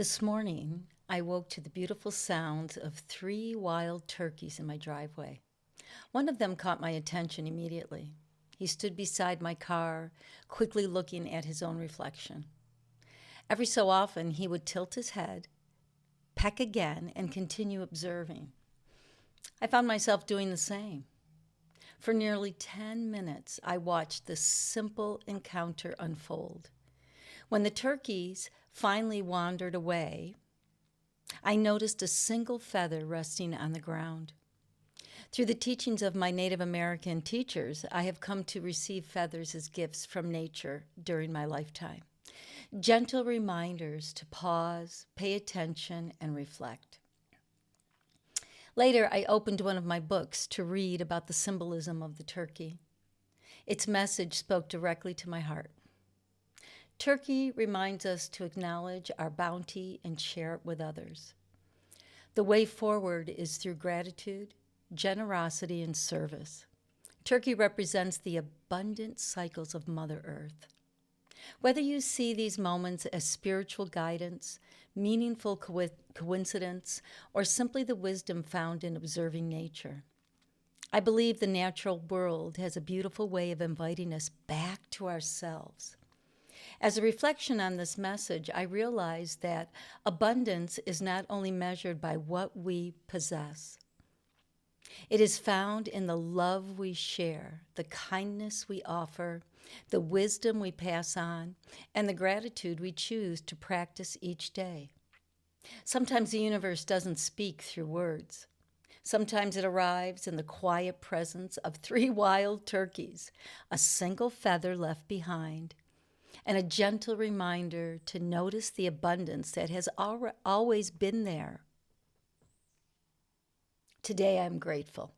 This morning, I woke to the beautiful sounds of three wild turkeys in my driveway. One of them caught my attention immediately. He stood beside my car, quickly looking at his own reflection. Every so often, he would tilt his head, peck again, and continue observing. I found myself doing the same. For nearly 10 minutes, I watched this simple encounter unfold. When the turkeys finally wandered away, I noticed a single feather resting on the ground. Through the teachings of my Native American teachers, I have come to receive feathers as gifts from nature during my lifetime. Gentle reminders to pause, pay attention, and reflect. Later, I opened one of my books to read about the symbolism of the turkey. Its message spoke directly to my heart. Turkey reminds us to acknowledge our bounty and share it with others. The way forward is through gratitude, generosity, and service. Turkey represents the abundant cycles of Mother Earth. Whether you see these moments as spiritual guidance, meaningful coincidence, or simply the wisdom found in observing nature, I believe the natural world has a beautiful way of inviting us back to ourselves. As a reflection on this message, I realize that abundance is not only measured by what we possess. It is found in the love we share, the kindness we offer, the wisdom we pass on, and the gratitude we choose to practice each day. Sometimes the universe doesn't speak through words. Sometimes it arrives in the quiet presence of three wild turkeys, a single feather left behind, and a gentle reminder to notice the abundance that has always been there. Today I'm grateful.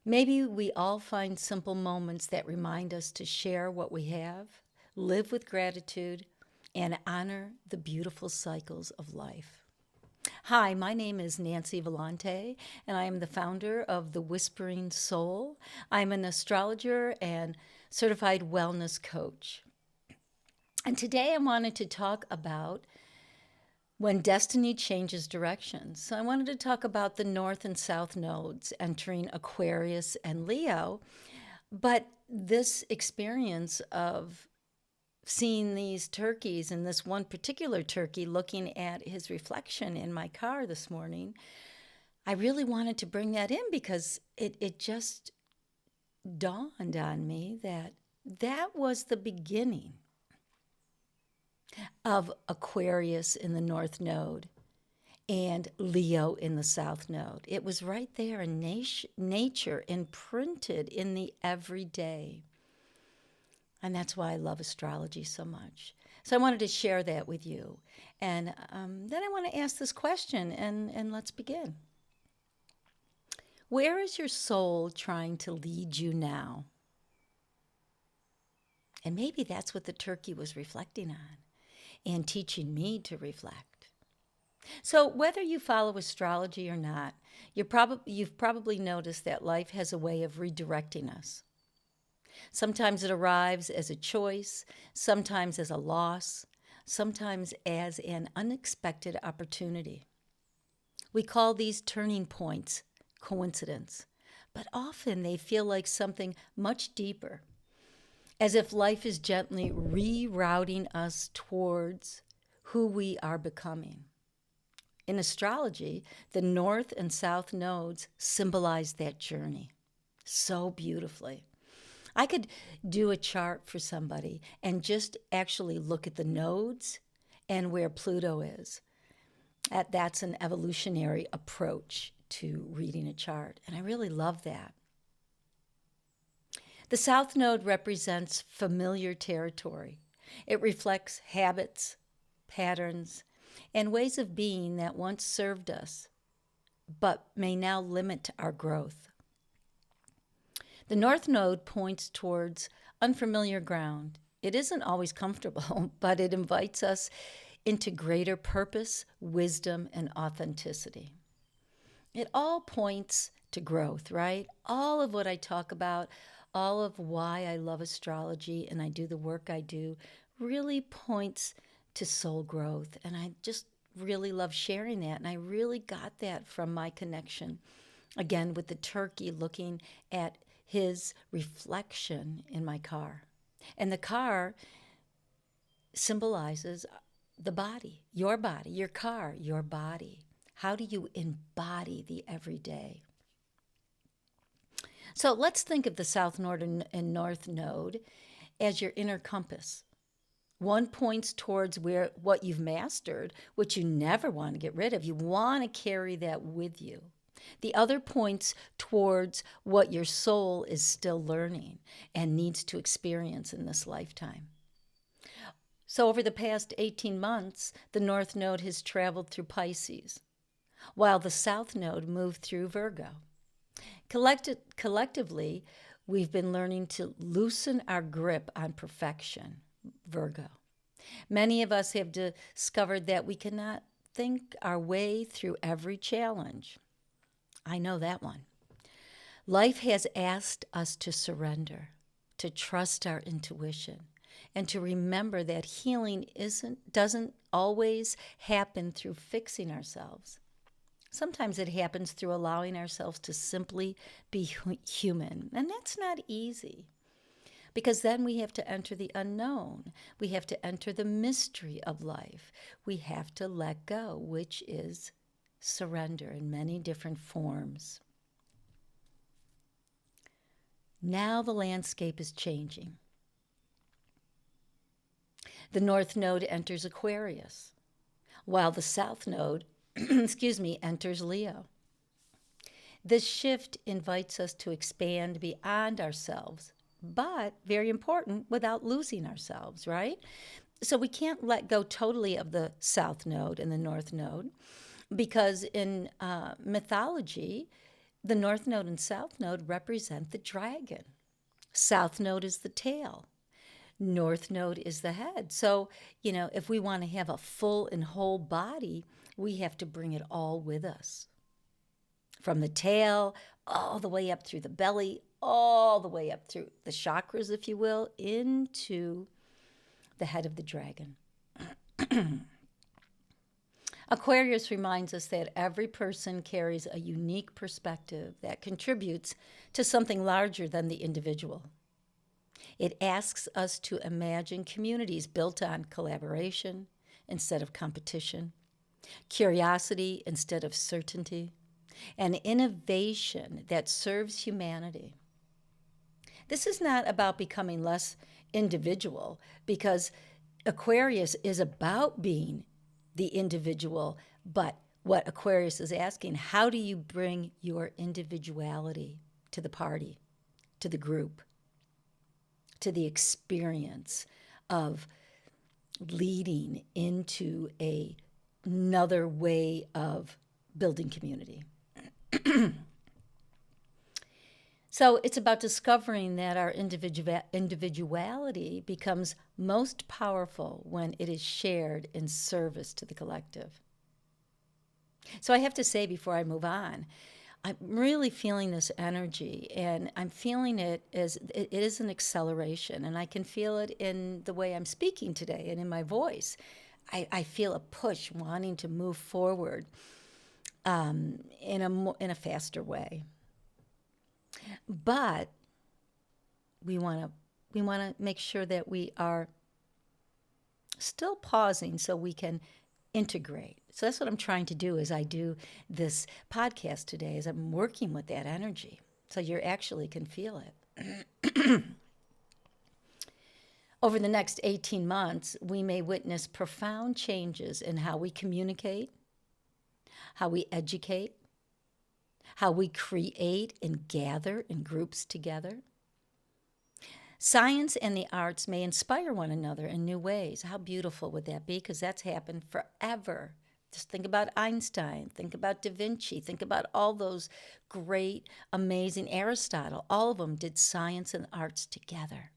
Maybe we all find simple moments that remind us to share what we have, live with gratitude, and honor the beautiful cycles of life. Hi, my name is Nancy Vellante, and I am the founder of The Whispering Soul. I'm an astrologer and certified wellness coach. And today I wanted to talk about when destiny changes directions. So I wanted to talk about the North and South nodes entering Aquarius and Leo. But this experience of seeing these turkeys and this one particular turkey looking at his reflection in my car this morning, I really wanted to bring that in because it just dawned on me that that was the beginning of Aquarius in the North Node and Leo in the South Node. It was right there in nature, imprinted in the everyday. And that's why I love astrology so much. So I wanted to share that with you. And then I want to ask this question, and let's begin. Where is your soul trying to lead you now? And maybe that's what the turkey was reflecting on and teaching me to reflect. So whether you follow astrology or not, you've probably noticed that life has a way of redirecting us. Sometimes it arrives as a choice, sometimes as a loss, sometimes as an unexpected opportunity. We call these turning points coincidence, but often they feel like something much deeper, as if life is gently rerouting us towards who we are becoming. In astrology, the North and South nodes symbolize that journey so beautifully. I could do a chart for somebody and just actually look at the nodes and where Pluto is. That's an evolutionary approach to reading a chart, and I really love that. The South Node represents familiar territory. It reflects habits, patterns, and ways of being that once served us, but may now limit our growth. The North Node points towards unfamiliar ground. It isn't always comfortable, but it invites us into greater purpose, wisdom, and authenticity. It all points to growth, right? All of what I talk about, all of why I love astrology and I do the work I do, really points to soul growth. And I just really love sharing that. And I really got that from my connection, again, with the turkey looking at his reflection in my car. And the car symbolizes the body, your car, your body. How do you embody the everyday? So let's think of the South Node and North Node as your inner compass. One points towards what you've mastered, which you never want to get rid of. You want to carry that with you. The other points towards what your soul is still learning and needs to experience in this lifetime. So over the past 18 months, the North Node has traveled through Pisces, while the South Node moved through Virgo. Collectively, we've been learning to loosen our grip on perfection, Virgo. Many of us have discovered that we cannot think our way through every challenge. I know that one. Life has asked us to surrender, to trust our intuition, and to remember that healing doesn't always happen through fixing ourselves. Sometimes it happens through allowing ourselves to simply be human, and that's not easy. Because then we have to enter the unknown. We have to enter the mystery of life. We have to let go, which is surrender in many different forms. Now the landscape is changing. The North Node enters Aquarius, while the South Node, enters Leo. This shift invites us to expand beyond ourselves, but very important, without losing ourselves, right? So we can't let go totally of the South Node and the North Node, because in mythology, the North Node and South Node represent the dragon. South Node is the tail. North Node is the head. So, if we want to have a full and whole body, we have to bring it all with us. From the tail, all the way up through the belly, all the way up through the chakras, if you will, into the head of the dragon. Aquarius reminds us that every person carries a unique perspective that contributes to something larger than the individual. It asks us to imagine communities built on collaboration instead of competition, curiosity instead of certainty, and innovation that serves humanity. This is not about becoming less individual, because Aquarius is about being the individual, but what Aquarius is asking, how do you bring your individuality to the party, to the group, to the experience of leading into another way of building community? So it's about discovering that our individuality becomes most powerful when it is shared in service to the collective. So I have to say, before I move on, I'm really feeling this energy, and I'm feeling it as it is an acceleration, and I can feel it in the way I'm speaking today and in my voice. I feel a push wanting to move forward in a faster way. But we want to make sure that we are still pausing so we can integrate. So that's what I'm trying to do as I do this podcast today, is I'm working with that energy so you actually can feel it. Over the next 18 months, we may witness profound changes in how we communicate, how we educate, how we create and gather in groups together. Science and the arts may inspire one another in new ways. How beautiful would that be? Because that's happened forever. Just think about Einstein, think about Da Vinci, think about all those great, amazing, Aristotle. All of them did science and arts together.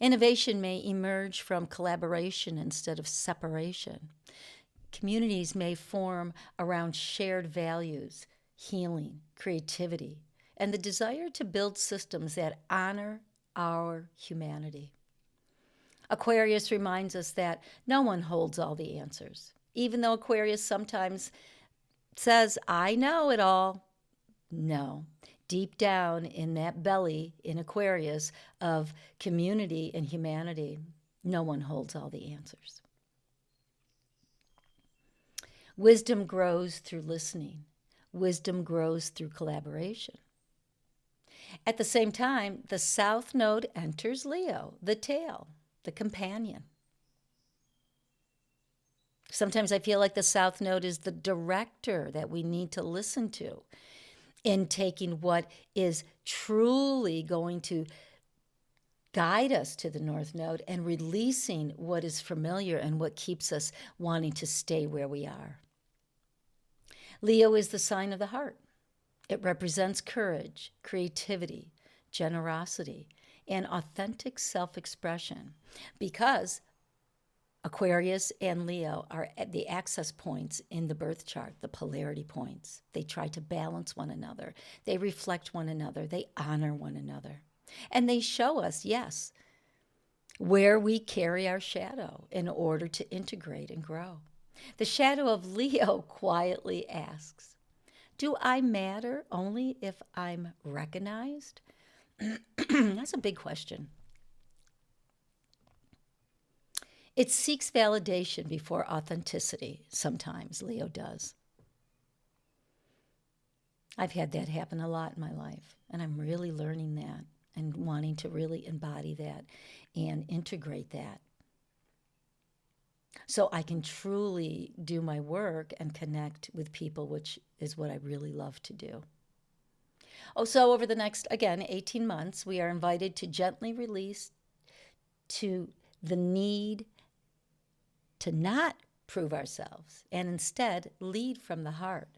Innovation may emerge from collaboration instead of separation. Communities may form around shared values, healing, creativity, and the desire to build systems that honor our humanity. Aquarius reminds us that no one holds all the answers. Even though Aquarius sometimes says, I know it all. No. Deep down in that belly in Aquarius of community and humanity, no one holds all the answers. Wisdom grows through listening. Wisdom grows through collaboration. At the same time, the South Node enters Leo, the tail, the companion. Sometimes I feel like the South Node is the director that we need to listen to in taking what is truly going to guide us to the North Node and releasing what is familiar and what keeps us wanting to stay where we are. Leo is the sign of the heart. It represents courage, creativity, generosity, and authentic self-expression because Aquarius and Leo are at the access points in the birth chart, the polarity points. They try to balance one another. They reflect one another. They honor one another. And they show us, yes, where we carry our shadow in order to integrate and grow. The shadow of Leo quietly asks, do I matter only if I'm recognized? That's a big question. It seeks validation before authenticity. Sometimes Leo does. I've had that happen a lot in my life, and I'm really learning that and wanting to really embody that and integrate that so I can truly do my work and connect with people, which is what I really love to do. Oh, so over the next, again, 18 months, we are invited to gently release to the need to not prove ourselves and instead lead from the heart.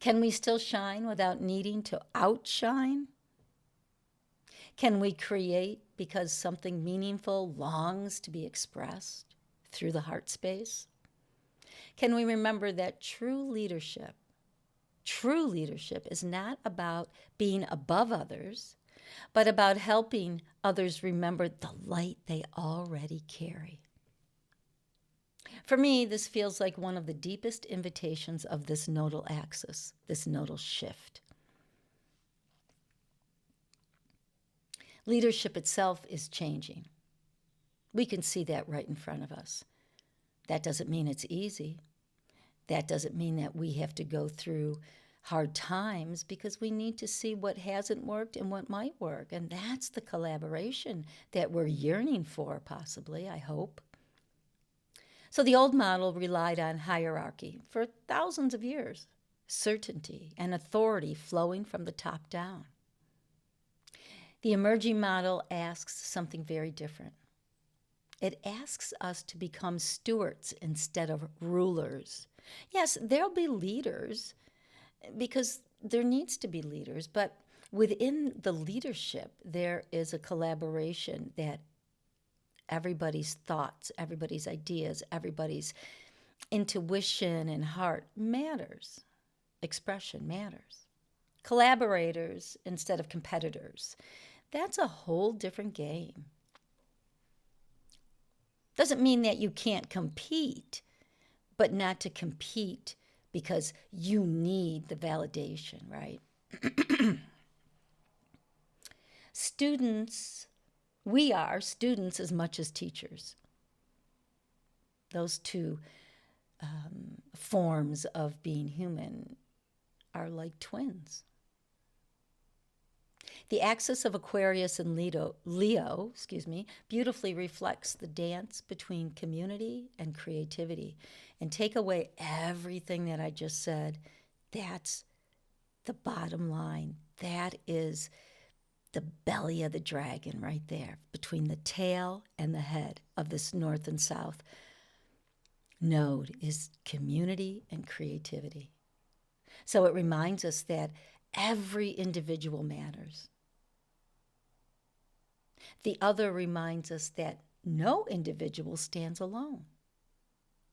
Can we still shine without needing to outshine? Can we create because something meaningful longs to be expressed through the heart space? Can we remember that true leadership is not about being above others, but about helping others remember the light they already carry? For me, this feels like one of the deepest invitations of this nodal axis, this nodal shift. Leadership itself is changing. We can see that right in front of us. That doesn't mean it's easy. That doesn't mean that we have to go through hard times because we need to see what hasn't worked and what might work. And that's the collaboration that we're yearning for, possibly, I hope. So the old model relied on hierarchy for thousands of years, certainty and authority flowing from the top down. The emerging model asks something very different. It asks us to become stewards instead of rulers. Yes, there'll be leaders because there needs to be leaders, but within the leadership, there is a collaboration that everybody's thoughts, everybody's ideas, everybody's intuition and heart matters. Expression matters. Collaborators instead of competitors. That's a whole different game. Doesn't mean that you can't compete, but not to compete because you need the validation, right? Students, we are students as much as teachers. Those two forms of being human are like twins. The axis of Aquarius and Leo, beautifully reflects the dance between community and creativity. And take away everything that I just said, that's the bottom line. That is the belly of the dragon right there, between the tail and the head of this north and south node is community and creativity. So it reminds us that every individual matters. The other reminds us that no individual stands alone.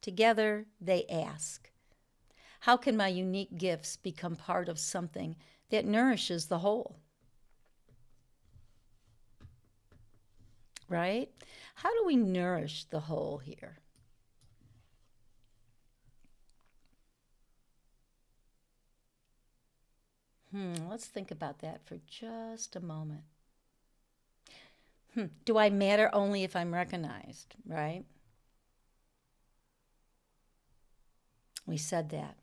Together, they ask, how can my unique gifts become part of something that nourishes the whole? right? How do we nourish the whole here? Let's think about that for just a moment. Do I matter only if I'm recognized, right? We said that.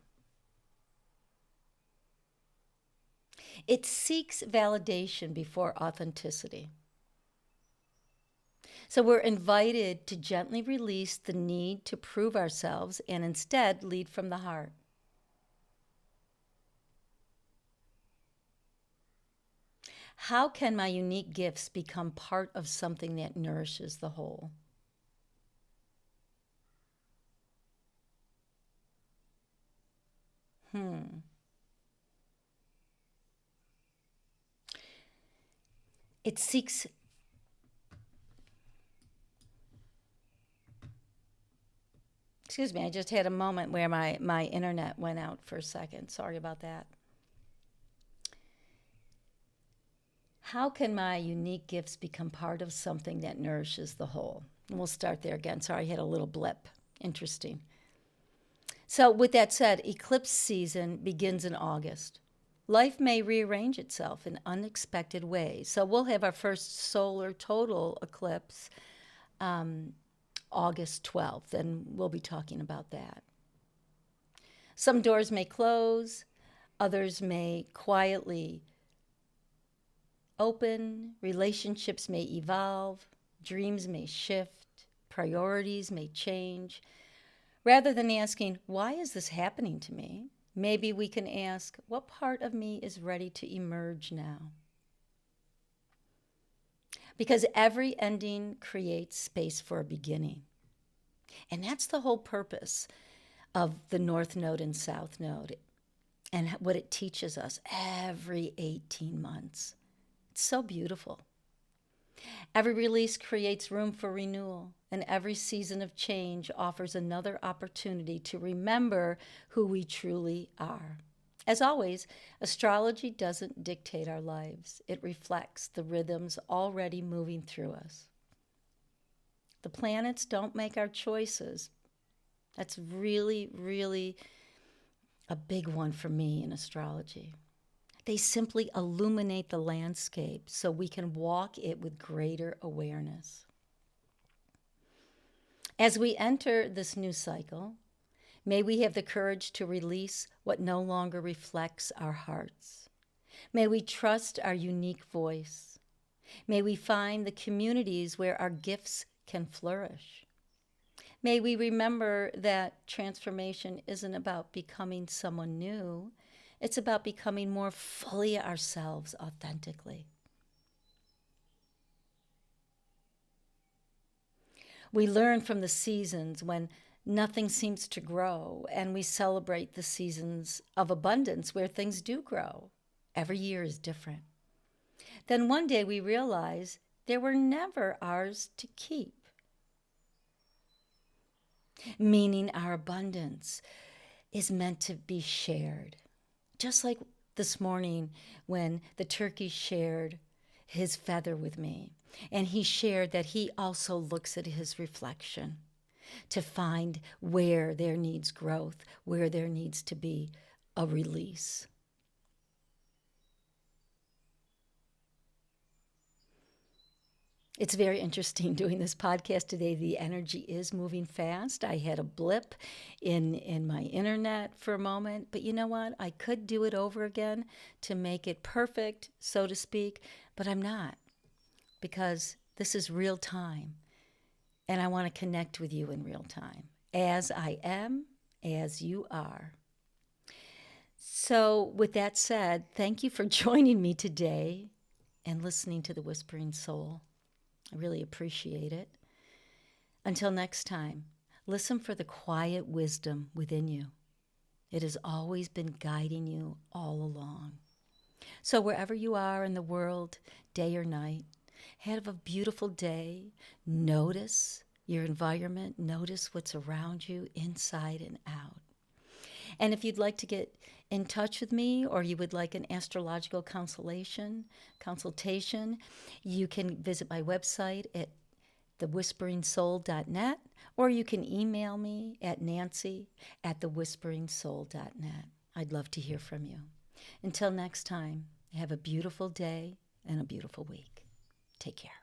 It seeks validation before authenticity. So we're invited to gently release the need to prove ourselves and instead lead from the heart. How can my unique gifts become part of something that nourishes the whole? It seeks, excuse me, I just had a moment where my internet went out for a second. Sorry about that. How can my unique gifts become part of something that nourishes the whole? And we'll start there again. Sorry, I had a little blip. Interesting. So, with that said, eclipse season begins in August. Life may rearrange itself in unexpected ways. So, we'll have our first solar total eclipse August 12th, and we'll be talking about that. Some doors may close, others may quietly open, relationships may evolve, dreams may shift, priorities may change. Rather than asking, why is this happening to me? Maybe we can ask, what part of me is ready to emerge now? Because every ending creates space for a beginning. And that's the whole purpose of the North Node and South Node and what it teaches us every 18 months. It's so beautiful. Every release creates room for renewal, and every season of change offers another opportunity to remember who we truly are. As always, astrology doesn't dictate our lives. It reflects the rhythms already moving through us. The planets don't make our choices. That's really, really a big one for me in astrology. They simply illuminate the landscape so we can walk it with greater awareness. As we enter this new cycle, may we have the courage to release what no longer reflects our hearts. May we trust our unique voice. May we find the communities where our gifts can flourish. May we remember that transformation isn't about becoming someone new. It's about becoming more fully ourselves authentically. We learn from the seasons when nothing seems to grow, and we celebrate the seasons of abundance where things do grow. Every year is different. Then one day we realize they were never ours to keep, meaning our abundance is meant to be shared. Just like this morning when the turkey shared his feather with me, and he shared that he also looks at his reflection to find where there needs growth, where there needs to be a release. It's very interesting doing this podcast today. The energy is moving fast. I had a blip in my internet for a moment, but you know what? I could do it over again to make it perfect, so to speak, but I'm not, because this is real time, and I want to connect with you in real time, as I am, as you are. So with that said, thank you for joining me today and listening to The Whispering Soul. I really appreciate it. Until next time, listen for the quiet wisdom within you. It has always been guiding you all along. So wherever you are in the world, day or night, have a beautiful day. Notice your environment. Notice what's around you, inside and out. And if you'd like to get in touch with me, or you would like an astrological consultation, you can visit my website at thewhisperingsoul.net, or you can email me at nancy@thewhisperingsoul.net. I'd love to hear from you. Until next time, have a beautiful day and a beautiful week. Take care.